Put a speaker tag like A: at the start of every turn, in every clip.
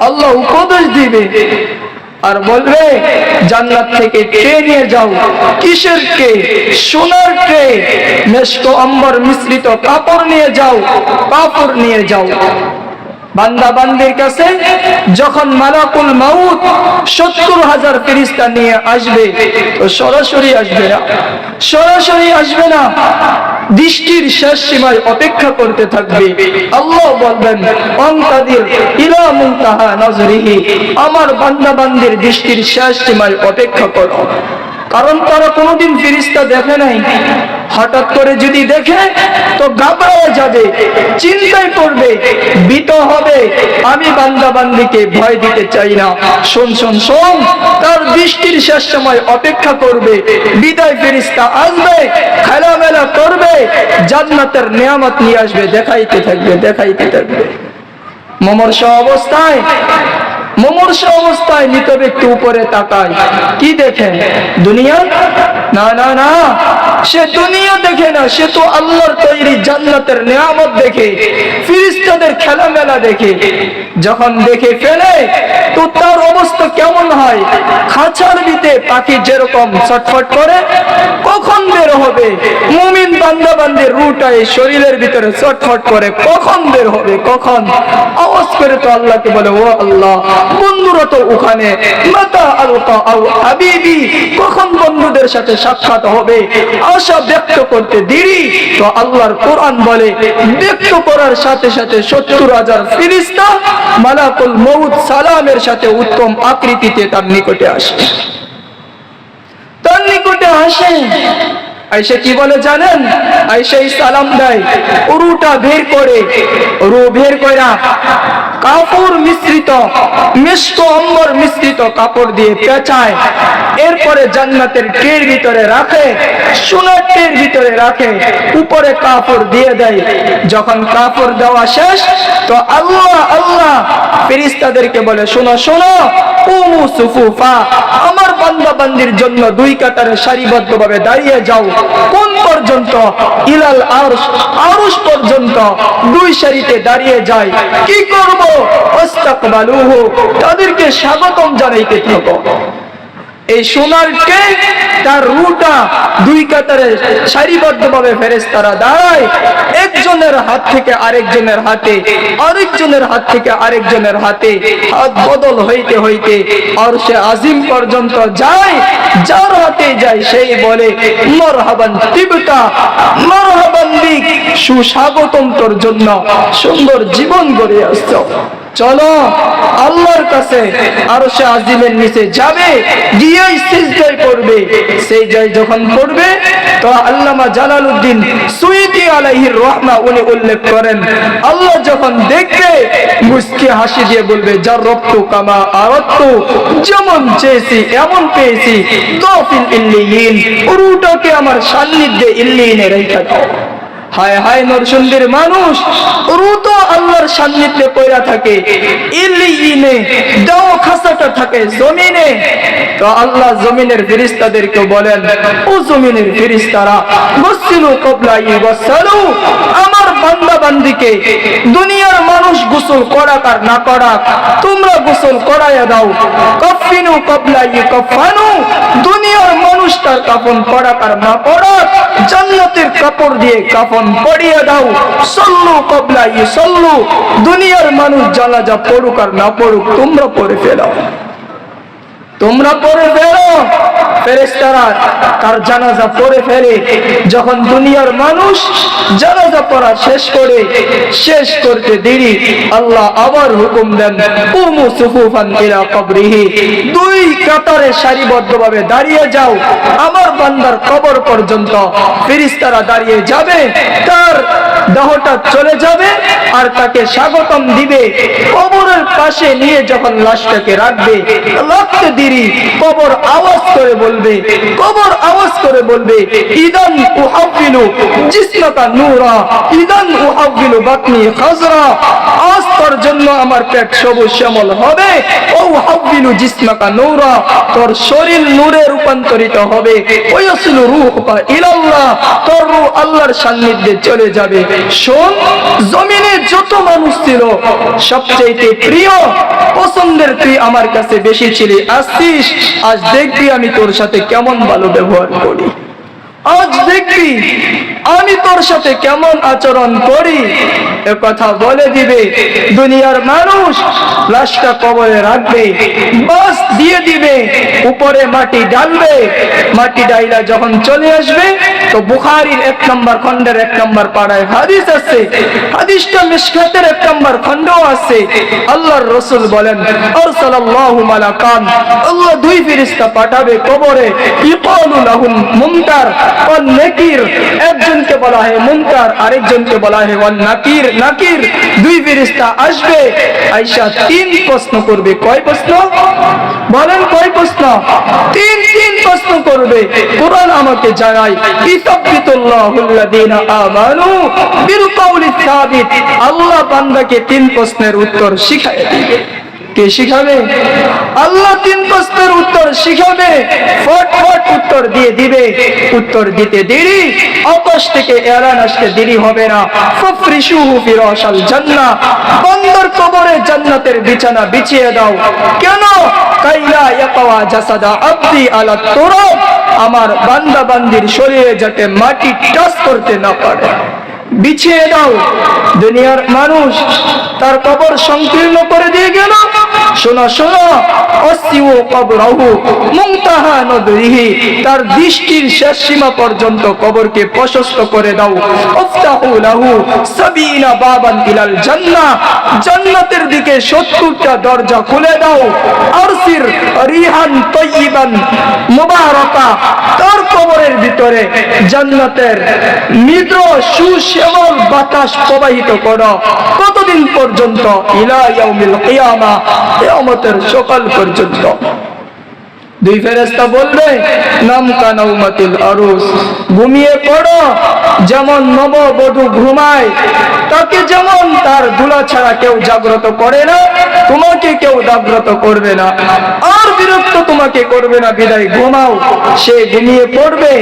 A: আল্লাহ উপদেশ দিবে আর বলবে জান্নাত থেকে ট্রে নিয়ে যাও। কিসের ট্রে? সোনার ট্রে। মেশক আম্বর মিশ্রিত কাপড় নিয়ে যাও, কাপড় নিয়ে যাও। বান্দা বান্দির কাছে যখন মালাকুল মাউত ৭০,০০০ ফেরেশতা নিয়ে আসবে, তো সরাসরি আসবে না, সরাসরি আসবে না, দৃষ্টির শেষ সীমায় অপেক্ষা করতে থাকবে। আল্লাহ বলবেন অন্তাদির ইলা মুনতাহা নাজরিহি, আমার বান্দা বান্দির দৃষ্টির শেষ সীমায় অপেক্ষা করো। কারণ তারা কোনোদিন ফেরেশতা দেখে নাই। হঠাৎ করে যদি দেখে তো ঘাবড়ে যাবে, চিন্তায় পড়বে, ভীত হবে। আমি বান্দা বান্দিকে ভয় দিতে চাই না। শোন শোন শোন, তার দৃষ্টির শেষ সময় অপেক্ষা করবে, বিদায় ফেরেশতা আসবে, খেলামেলা করবে, জান্নাতের নিয়ামত নিয়ে আসবে, দেখাইতে থাকবে, দেখাইতে থাকবে। মুমূর্ষু অবস্থায় মৃত ব্যক্তি উপরে তাকায়, কি দেখেন? দুনিয়া? না না না, সে দুনিয়া দেখে না, সে তো আল্লাহর তৈরি জান্নাতের নিয়ামত দেখে, ফেরেশতাদের খেলামেলা দেখে। যখন দেখে ফেলে তো তার অবস্থা কেমন হয়? খাঁচার ভিতরে পাখি যেরকম ছটফট করে, কখন বের হবে? মুমিন বান্দা বান্দির রূহটা এই শরীরের ভিতরে ছটফট করে, কখন বের হবে? কখন? আওয়াজ করে তো আল্লাহকে বলে, ও আল্লাহ, বন্ধুরা তো ওখানে, মাতা আলকা আও হাবিবি, কখন বন্ধুদের সাথে সাক্ষাৎ হবে? আশা ব্যক্ত করতে দেরি তো আল্লাহর কোরআন বলে ব্যক্ত করার সাথে সাথে ৭০,০০০ ফেরেশতা মালাকুল মউত সালামের সাথে উত্তম আকৃতিতে তার নিকটে আসে, তার নিকটে আসে। আয়েশা কি বলে জানেন? আয়েশা সালাম দেয়, রুটা বের করে, রু বের কইরা কাপড় মিশ্রিত, মিষ্ট অম্বর মিশ্রিত কাপড় দিয়ে পেঁচায়, এরপরে জান্নাতের ট্রের ভিতরে রাখে, সোনার ট্রের ভিতরে রাখে, উপরে কাপড় দিয়ে দেয়। যখন কাপড় দেওয়া শেষ তো আল্লাহ আল্লাহ ফেরেশতাদেরকে বলে, শোনো শোনো, কুমু সুফুফা, আমার বান্দা বান্দির জন্য দুই কাতারে সারিবদ্ধভাবে দাঁড়িয়ে যাও। কোন পর্যন্ত? ইলাল আরশ, আরশ পর্যন্ত দুই সারিতে দাঁড়িয়ে যায়। কি করব? ইস্তাকবালুহু, তাদেরকে স্বাগতম জানাইতে থাকো। এই সোনারকে তার রুটা দুই কাতারে সারিবদ্ধভাবে ফেরেশতারা দাঁড়ায়, একজনের হাত থেকে আরেকজনের হাতে, আরেকজনের হাত থেকে আরেকজনের হাতে, হাত বদল হইতে হইতে আরশে আজিম পর্যন্ত যায়। যার হাতে যায় সেই বলে, মারহাবান তিবতা, মারহাবান বিক, সুস্বাগতম তোর জন্য, সুন্দর জীবন গড়ে আসছো। চলো আল্লাহর কাছে আরশে আজিমের নিচে যাবে, গিয়ে সিজদায় পড়বে। সিজদায় যখন পড়বে তো আল্লামা জালালউদ্দিন সুয়ুতী আলাইহির রাহমা উনি উল্লেখ করেন, আল্লাহ যখন দেখবে মুস্কি হাসি দিয়ে বলবে, জাররাতু কামা আরাদতু, যেমন চেয়েছি এমন পেয়েছি, তাফিল ইল্লিয়িন, রূহটাকে আমার সান্নিধ্যে ইল্লিয়িনে রেখে দাও। হায় হায় নরসিংদীর মানুষ, রূহ তো আল্লাহর সান্নিধ্যে পয়রা থাকে, ইল্লিয়িনে দাও খাসাটা থাকে জমিনে। তো আল্লাহ জমিনের ফেরেশতাদেরকে বলেন, ও জমিনের ফেরেশতারা, গসিলু ক্বাবলা ইগসালু, আমার বান্দা বান্দিকে দুনিয়ার মানুষ গোসল করাক আর না করাক তোমরা গোসল করায়া দাও। কাফিনু ক্বাবলা ইকাফানু, দুনিয়ার মানুষ তার কাফন পরাক আর না পরাক জান্নাতের কাপড় দিয়ে কাফন পরিয়ে দাও। সল্লু ক্বাবলা ইসাল্লু, দুনিয়ার মানুষ জানাজা পড়ুক আর না পড়ুক তোমরা পড়ে ফেলো, তোমরা পড়ে ফেলো। ফেরেশতারা তার জানাজা পড়ে ফেলে। যখন দুনিয়ার মানুষ জানাজা পড়া শেষ করতে দেরি, আল্লাহ আবার হুকুম দেন, কুমু সুফুফান ইলা কবরিহি, দুই কাতারে সারিবদ্ধভাবে দাঁড়িয়ে যাও আমার বান্দার কবর পর্যন্ত। ফেরেশতারা দাঁড়িয়ে যাবে, তার দেহটা চলে যাবে আর তাকে স্বাগতম দিবে। কবরের পাশে নিয়ে যখন লাশটাকে রাখবে, রাখতে দেরি কবর আওয়াজ করে বলবে, কবর আওয়াজ করে বলবে, ইদান উহাবিলু জিসমাকা নূরা, ইদান উহাবিলু বাতনি খাজরা, আজ তোর জন্য আমার পেট সবুজ শ্যামল হবে। ও উহাবিলু জিসমাকা নূরা, তোর শরীর নূরে রূপান্তরিত হবে। ওয়াসিলু রূহুকা ইলাল্লাহ, তোর রূহ আল্লাহর সান্নিধ্যে চলে যাবে। শোন, জমিনে যত মানুষ ছিল সবচেয়ে প্রিয় পছন্দের তুই আমার কাছে বেশি ছিলি, আসছিস, আজ দেখবি আমি তোর সাথে কেমন ভালো ব্যবহার করি, আজ দেখবি আমি তোর সাথে কেমন আচরণ করি। এ কথা বলে দিবে দুনিয়ার মানুষ, লাশটা কবরে রাখবে, বাস দিয়ে দিবে, উপরে মাটি ডালবে, মাটি ডাইলা যখন চলে আসবে তো বুখারীর 1 নম্বর খণ্ডের 1 নম্বর পাড়ায় হাদিস আছে, হাদিসটা মিশকাতের 1 নম্বর খণ্ডও আছে। আল্লাহর রাসূল বলেন আরসালাল্লাহু মালাকান, আল্লাহ 2 ফেরেশতা পাঠাবে কবরে, ইকালু লাহুল মুনকার ওয়ান নাকির, একজনকে বলা হয় মুনকার, আরেকজনকে বলা হয় ওয়ান নাকির। নাকির 2 ফেরেশতা আসবে, আয়েশা 3 প্রশ্ন করবে। কয় প্রশ্ন বলেন? কয় প্রশ্ন? 3 প্রশ্ন করবে। কুরআন আমাকে জানায় ইসাব্বিতুল্লাহুল্লাযীনা আমানু বিল কওলি সাবিত, আল্লাহ বান্দাকে 3 প্রশ্নের উত্তর শিখায় দিবে। কে শিখাবে? আল্লাহ 3 প্রশ্নের উত্তর শিখাবে, ফটফট উত্তর দিয়ে দিবে। উত্তর দিতে দেরি, আকাশ থেকে এলান আসতে দেরি হবে না। ফাফরিশুহু ফিরাশাল জান্নাহ, বান্দার কবরে জান্নাতের বিছানা বিছিয়ে দাও। কেন? কাইলা ইয়াকাওয়া জাসাদা আবদি আলা তুরাব, আমার বান্দা বান্দির শরীরে যাতে মাটি টাচ করতে না পারে, বিছিয়ে দাও। দুনিয়ার মানুষ তার কবর সংকীর্ণ করে দিয়ে গেল। শোনো শোনো, অসিউ কবরহু মুনতাহা নদরিহি, তার দৃষ্টির শেষ সীমা পর্যন্ত কবরকে প্রশস্ত করে দাও। আফতাহু লাহু সাবিনা বাবান ইলাল জান্নাহ, জান্নাতের দিকে 70টা দরজা খুলে দাও। আরসির রিহান তাইয়িবান মুবারাকা, তার কবরের ভিতরে জান্নাতের মৃদু সুশ্যামল বাতাস প্রবাহিত করো। কতদিন পর্যন্ত? ইলা ইয়াউমিল কিয়ামা, কিয়ামতের সকাল পর্যন্ত। 2 ফেরেশতা বলবে নাম কানাউমাতিল আরুস, ঘুমিয়ে পড়ো। যেমন নববধূ ঘুমায়, তাকে যেমন তার দুলা ছাড়া কেউ জাগ্রত করে না, তোমাকে কেউ জাগ্রত করবে না, আর বিরক্ত তোমাকে করবে না, বিদায় ঘুমাও। সে ঘুমিয়ে পড়বে।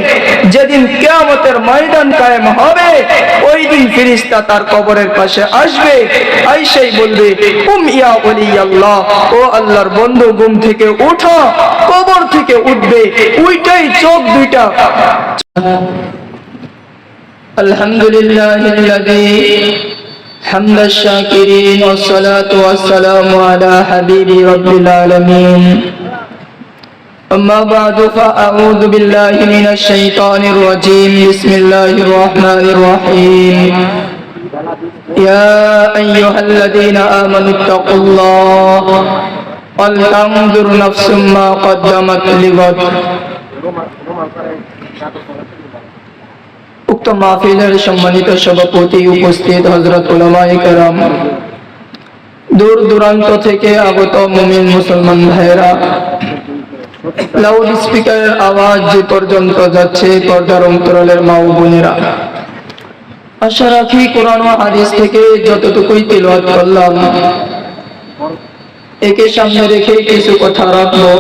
A: যেদিন কিয়ামতের ময়দান কায়েম হবে, ওই দিন ফেরেশতা তার কবরের পাশে আসবে, আইসাই বলবে উম ইয়া ওয়ালিয়াল্লাহ, ও আল্লাহর বন্ধু ঘুম থেকে উঠো। কবর থেকে উঠবে, ওইটাই চোখ দুইটা। আলহামদুলিল্লাহিল্লাযী হামদাশ শাকিরিন ওয়াস সালাতু ওয়াস সালামু আলা হাবিবি রাব্বিল আলামিন। أما بعد فأعوذ بالله من الشيطان الرجيم. بسم الله الرحمن الرحيم. يا أيها الذين آمنوا اتقوا الله ولتنظر نفس ما قدمت لغد. উক্ত মাহফিলের সম্মানিত সভাপতি, উপস্থিত হযরত উলামায়ে কেরাম, দূর দূরান্ত থেকে আগত মুমিন মুসলমান ভাইরা, লাউড স্পিকারের আওয়াজ যে পর্যন্ত যাচ্ছে, পর্দার অন্তরালের মা ও বোনেরা, আশা রাখি কোরআন ও হাদিস থেকে যতটুকুই তিলাওয়াত করলাম, একে সামনে রেখে কিছু কথা রাখবো।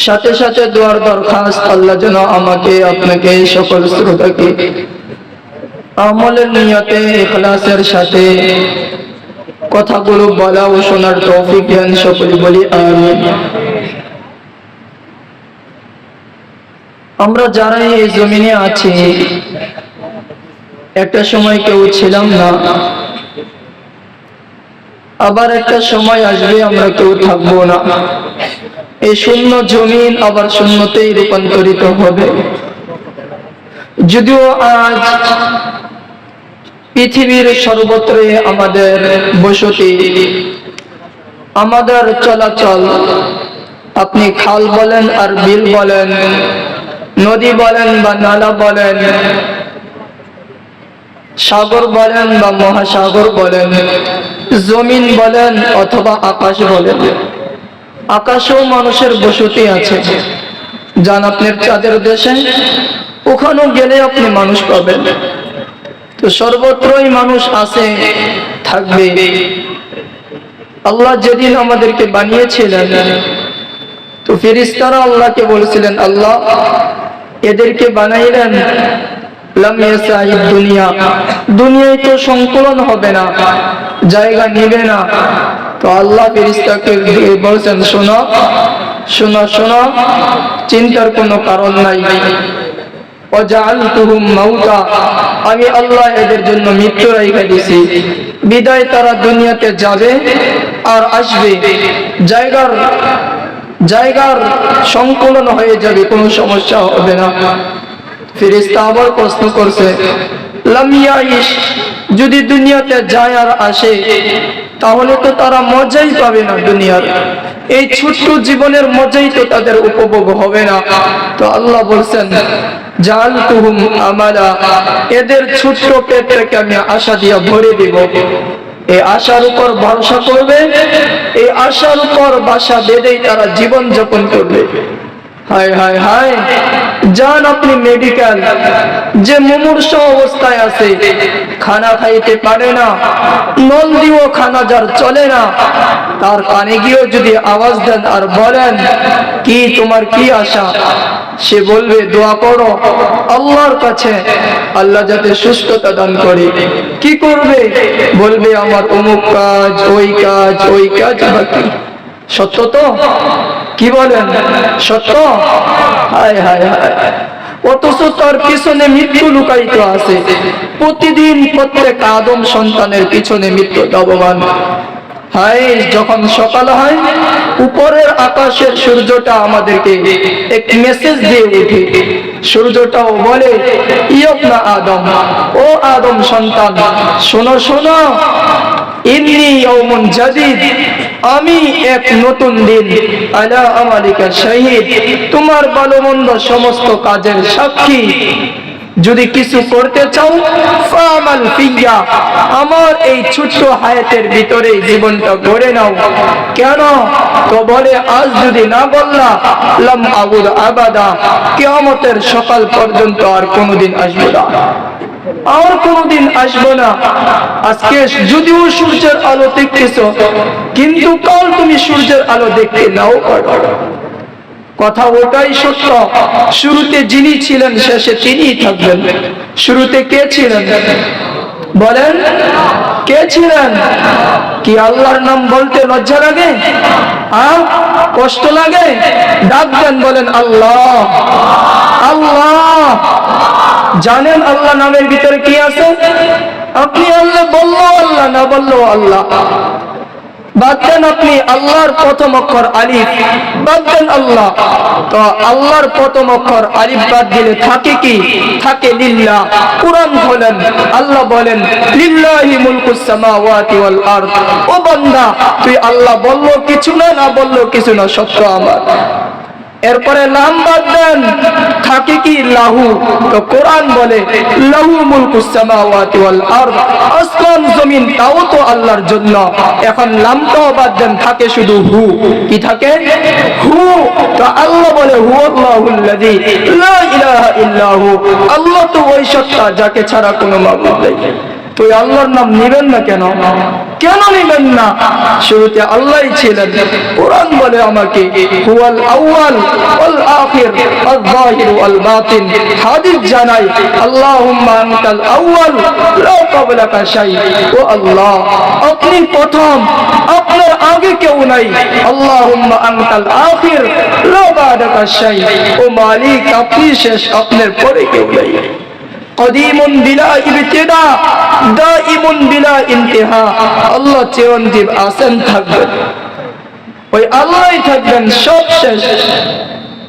A: সাথে সাথে দোয়ার দরখাস্ত, আল্লাহ যেন আমাকে, আপনাকে, সকল শ্রোতাকে আমলের নিয়তে ইখলাসের সাথে কথাগুলো বলা ও শোনার তৌফিক দেন। সকলে বলি আমিন। আমরা যারা এই জমিনে আছি, একটা সময় কেউ ছিলাম না, আবার একটা সময় আসবে আমরা কেউ থাকবো না। এই শূন্য জমিন আবার শূন্যতেই রূপান্তরিত হবে। যদিও আজ পৃথিবীর সর্বত্রই আমাদের বসতি, আমাদের চলাচল, আপনি খাল বলেন আর বিল বলেন, নদী বলেন বা নালা বলেন, সাগর বলেন বা মহাসাগর বলেন, জমিন বলেন অথবা আকাশ বলেন, আকাশেও মানুষের বসতি আছে। যান আপনার চাঁদের দেশে, ওখানেও গেলে আপনি মানুষ পাবেন। তো সর্বত্রই মানুষ আছে, থাকবে। আল্লাহ যেদিন আমাদেরকে বানিয়েছিলেন, তো ফেরেশতারা আল্লাহকে বলেছিলেন, আল্লাহ এদেরকে বানাইলেন লাম ইয়াসাইদ দুনিয়া, দুনিয়ায় তো সংকলন হবে না, জায়গা নেবে না, তো আল্লাহ ফেরেশতাকে বলছেন, শোনো শোনো শোনো, চিন্তার কোনো কারণ নাই। ওয়াজআলতুহুম মাউতা, আমি আল্লাহ এদের জন্য মৃত্যু রেখে দিয়েছি। বিদায় তারা দুনিয়াতে যাবে আর আসবে, জায়গার সংকলন হয়ে যাবে, কোনো সমস্যা হবে না। ফেরেশতা আবার প্রশ্ন করছে, লাম ইয়াইশ, যদি দুনিয়াতে যায় আর আসে তাহলে তো তারা মজাই পাবে না দুনিয়ার, এই ছোট্ট জীবনের মজাই তো তাদের উপভোগ হবে না। তো আল্লাহ বলছেন, জাআলতুহুম আমালা, এদের ছোট্ট পেটটাকে আমি আশা দিয়ে ভরে দিব। এই আশার উপর ভরসা করবে, এই আশার উপর বাসা বেঁধেই তারা জীবন যাপন করবে। হায় হায় হায়, যান আপনি মেডিকেল, যে মুমূর্ষ অবস্থায় আছে, খানা খাইতে পারে না, নল দিয়েও খানা যার চলে না, তার কানে গিয়েও যদি আওয়াজ দেন আর বলেন, কি তোমার কি আশা, সে বলবে দোয়া করো আল্লাহর কাছে, আল্লাহ যাতে সুস্থতা দান করে। কি করবে? বলবে আমার অমুক কাজ, ওই কাজ, ওই কাজ বাকি। সত্য তো? কি বলেন? সত্য? হায় হায় হায়, অথচ তার পিছনে মৃত্যু লুকায়িত আছে। প্রতিদিন প্রত্যেক আদম সন্তানের পিছনে মৃত্যু ধাবমান। হায়, যখন সকাল হয় উপরের আকাশের সূর্যটা আমাদেরকে এক মেসেজ দিয়ে ওঠে। সূর্যটাও বলে, ইয়বনা আদম, ও আদম সন্তান, শোনো শোনো, ইন্নী ইয়াউমুন জাদীদ, আমি এক নতুন দিন, আলা আমালিকা শাহীদ, তোমার ভালো মন্দ সমস্ত কাজের সাক্ষী। যদি কিছু করতে চাও ফামাল ফিয়া, আমার এই ছোট্ট হায়াতের ভিতরে জীবনটা গড়ে নাও। কেন? তো বলে, আজ যদি না বললা লাম আবুদ আবাদা, কিয়ামতের সকাল পর্যন্ত আর কোনোদিন আসবো না, আর কোনোদিন আসবো না। আজকে যদিও সূর্যের আলো দেখতেছ, কিন্তু কাল তুমি সূর্যের আলো দেখতে নাও পারো। কথা ওটাই সত্য, শুরুতে যিনি ছিলেন শেষে তিনিই থাকবেন। শুরুতে কে ছিলেন বলেন? কে ছিলেন? কি আল্লাহর নাম বলতে লজ্জা লাগে? কষ্ট লাগে? ডাকবেন, বলেন আল্লাহ আল্লাহ। জানেন আল্লাহ নামের ভিতরে কি আছে? আপনি আল্লাহ বললেও আল্লাহ, না বললেও আল্লাহ। বাদ দেন আপনি আল্লাহর প্রথম অক্ষর আলিফ, বাদ দেন আল্লাহ। তো আল্লাহর প্রথম অক্ষর আলিফ বাদ দিলে থাকে কি? থাকে লিল্লাহ। কুরআন বলেন, আল্লাহ বলেন, লিল্লাহি মুলকুস সামাওয়াতি ওয়াল আরদ। ও বান্দা, তুই আল্লাহ বললো কিছু না, না বললো কিছু না, সত্য আমার। এরপরে নাম বাদ দেন, থাকে কি? লাহু। তো কোরআন বলে, লাহু মুলকুস সামাওয়াতি ওয়াল আরদ, আসমান জমিন তাও তো আল্লাহর জন্য। এখন নামটাও বাদ দেন, থাকে শুধু হু। কি থাকে? হু। তো আল্লাহ বলে, হুয়াল্লাহুল্লাযী লা ইলাহা ইল্লা হু, আল্লাহ তো ওই সত্তা যাকে ছাড়া কোনো মাবুদ নেই। তো আল্লাহর নাম নিবেন না কেন? কেন নিবেন না? শুরুতে আল্লাহই ছিলেন। কোরআন বলে আমাকে, হুয়াল আউয়াল ওয়াল আখির ওয়াল যাহির ওয়াল বাতিন। হাদিস জানাই, আল্লাহুম্মা আনতাল আউয়াল লা ক্বাবলাকা শাই। ও আল্লাহ, আপনি প্রথম, আপনার আগে কেউ নাই। আল্লাহুম্মা আনতাল আখির লা বাদাকা শাই। ও মালিক, আপনি শেষ, আপনার পরে কেউ নাই। কদিমুন বিলা ইবতিদা, দাইমুন বিলা ইনতিহা। আল্লাহ চিরঞ্জীব আছেন, থাকবেন, ওই আল্লাহই থাকবেন, সব শেষ।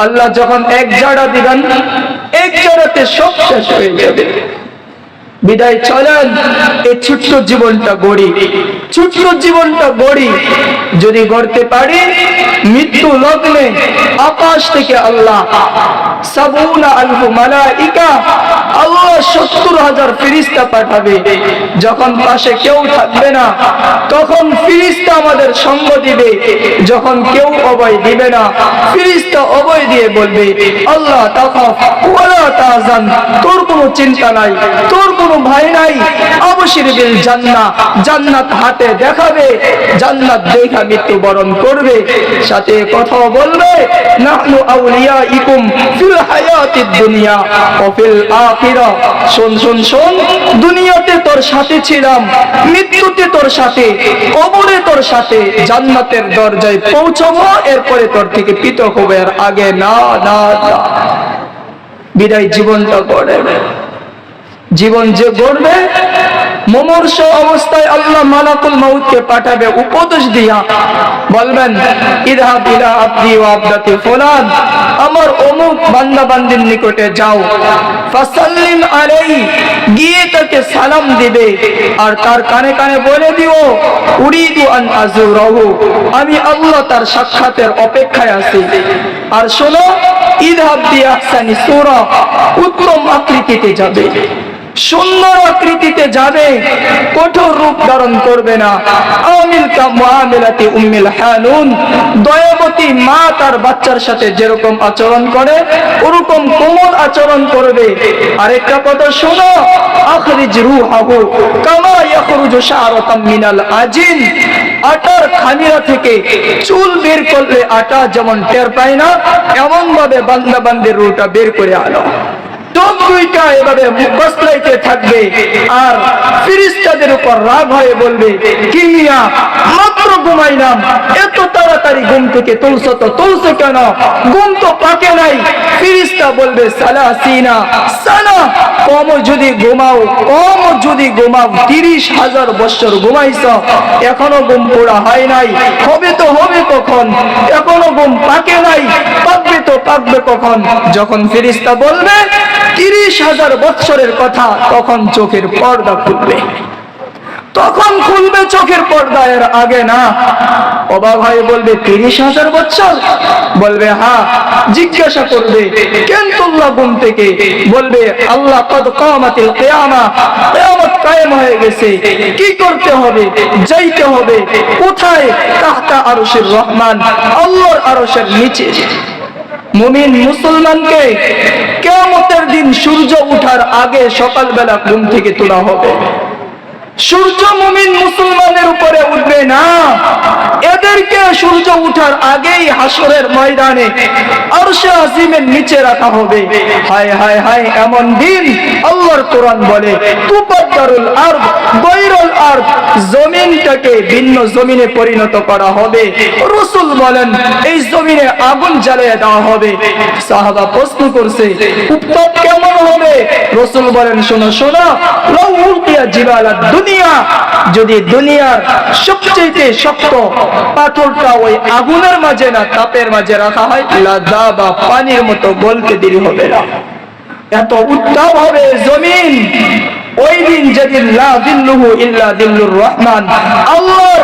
A: আল্লাহ যখন এক জাড়া দিবেন, এক জাড়াতে সব শেষ হয়ে যাবে। বিদায় চলেন, এই ছোট্ট জীবনটা গড়ি, ছোট্ট জীবনটা গড়ি। যদি গড়তে পারি, মৃত্যু লগ্নে আকাশ থেকে আল্লাহ ৭০,০০০ মালাইকা, আল্লাহ ৭০,০০০ ফেরেশতা পাঠাবে। যখন পাশে কেউ থাকবে না, তখন ফেরেশতা আমাদের সঙ্গ দিবে। যখন কেউ অভয় দিবে না, ফেরেশতা অভয় দিয়ে বলবে, আল্লাহ তাখাফ ওয়ালা তাহজান, তোর কোনো চিন্তা নাই, তোর কোনো ভয় নাই, আবশির বিল জান্নাহ, জান্নাত হাতে দেখাবে, জান্নাত দেখা মৃত্যুবরণ করবে, সাথে কথা বলবে নাহনু আউলিয়াইকুম ফিল হায়াতিদ দুনিয়া ওয়া ফিল আখিরা। শোন শোন শোন, দুনিয়াতে তোর সাথে ছিলাম, মৃত্যুতে তোর সাথে, কবরে তোর সাথে, জান্নাতের দরজায় পৌঁছবো, এরপরে তোর থেকে পৃথক হবে, আর আগে না না না। বিদায় জীবনটা গড়বে, জীবন যে গড়বে, মুমূর্ষ অবস্থায় আল্লাহ মালাকুল মাউতকে পাঠাবে উপদেশ দিয়া, বলবেন ইযহাব ইলা আবদি ওয়া আবদাতি ফুলান, আমার অমুক বান্দা বান্দির নিকটে যাও, ফাসাল্লিম আলাইহি, গিয়ে তাকে সালাম দিবে, আর তার কানে কানে বলে দিও উরিদু আন আযুরাহু, আমি আল্লাহ তার সাক্ষাতের অপেক্ষায় আছি। আর শোনো, ইযহাব বিআহসানি সূরা, উত্তম আকৃতিতে যাবে, সুন্দর আকৃতিতে যাবে, কঠোর রূপ ধারণ করবে না। আমিল কা মুআমিলাতি উম্মিল হানুন, দয়াবতী মা তার বাচ্চার সাথে যেরকম আচরণ করে ওরকম কোমল আচরণ করবে। আরেকটা কথা শোনো, আখরিজ রূহাহু কামা ইয়াখরুজু শা'রাতাম মিনাল আজিন, আটার খামিরা থেকে চুল বের করলে আটা যেমন টের পায় না, এমন ভাবে বান্দা বান্দির রূহটা বের করে আনো। দুইটা এভাবে কসলাইতে থাকবে, আর ফেরেশতাদের উপর রাগ হয়ে বলবে কি মিয়া, মাত্র ঘুমাইলাম, এত তাড়াতাড়ি ঘুম থেকে তুলছো তো তুলছো কেন, ঘুম তো পাকে নাই। ফেরেশতা বলবে সালাসিনা সানা, কম যদি ঘুমাও, কম যদি ঘুমাও 30,000 বছর ঘুমাইছো, এখনো ঘুম পুরা হয় নাই, হবে তো হবে কখন, এখনো ঘুম পাকে নাই, পাকবে তো পাকবে কখন। যখন ফেরেশতা বলবে 30,000 বছরের কথা, তখন চোখের পর্দা খুলবে, তখন খুলবে চোখের পর্দা, এর আগে না। অবাক হয়ে বলবে 30,000 বছর? বলবে হ্যাঁ। জিজ্ঞাসা করবে কেন তুল্লা ঘুম থেকে? বলবে আল্লাহ কদ কামাতিল কিয়ামা, কিয়ামত কায়েম হয়ে গেছে, কি করতে হবে, যাইতে হবে কোথায়? তাহতা আরশের রহমান, আল্লাহর আরশের নিচে। মুমিন মুসলমানকে কিয়ামতের দিন সূর্য ওঠার আগে সকালবেলা ঘুম থেকে তোলা হবে। সূর্য মুমিন মুসলমানের উপরে উঠবে না, এদেরকে সূর্য ওঠার আগেই হাসরের ময়দানে আরশে আজিমের নিচে রাখা হবে। হায় হায় হায়, এমন দিন আল্লাহর কোরআন বলে তুবাদদারুল আরদ গায়রুল আরদ, জমিনটাকে ভিন্ন জমিনে পরিণত করা হবে। রাসূল বলেন এই জমিনে আগুন জ্বালিয়ে দেওয়া হবে। সাহাবা প্রশ্ন করছে উত্তপ কেমন হবে? রাসূল বলেন শোনো শোনো, লাউ উলকিয়া জিবালাদ দুনিয়া, যদি দুনিয়ার সবচেয়ে শক্ত পাথরটা ওই আগুনের মাঝে না তাপের মাঝে রাখা হয়, লাযাবা, পানির মতো গলতে দেরি হবে না। এত উত্তাপ হবে জমিন ওই দিন, যেদিন লা যিল্লুহু ইল্লা যিল্লুর রহমান, আল্লাহর